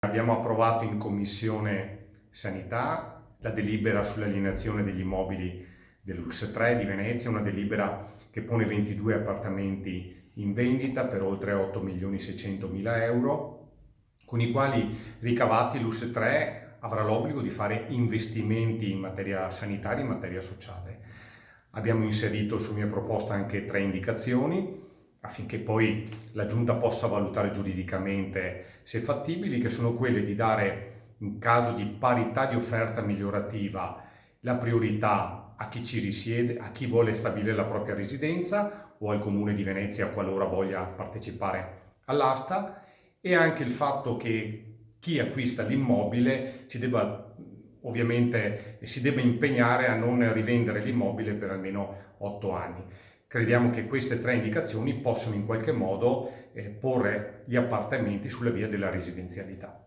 Abbiamo approvato in Commissione Sanità la delibera sull'alienazione degli immobili dell'URSS 3 di Venezia, una delibera che pone 22 appartamenti in vendita per oltre 8.600.000 euro, con i quali ricavati l'URSS 3 avrà l'obbligo di fare investimenti in materia sanitaria e in materia sociale. Abbiamo inserito su mia proposta anche 3 indicazioni affinché poi la Giunta possa valutare giuridicamente se fattibili, che sono quelle di dare, in caso di parità di offerta migliorativa, la priorità a chi ci risiede, a chi vuole stabilire la propria residenza o al Comune di Venezia qualora voglia partecipare all'asta, e anche il fatto che chi acquista l'immobile si debba impegnare a non rivendere l'immobile per almeno 8 anni. Crediamo che queste 3 indicazioni possono in qualche modo porre gli appartamenti sulla via della residenzialità.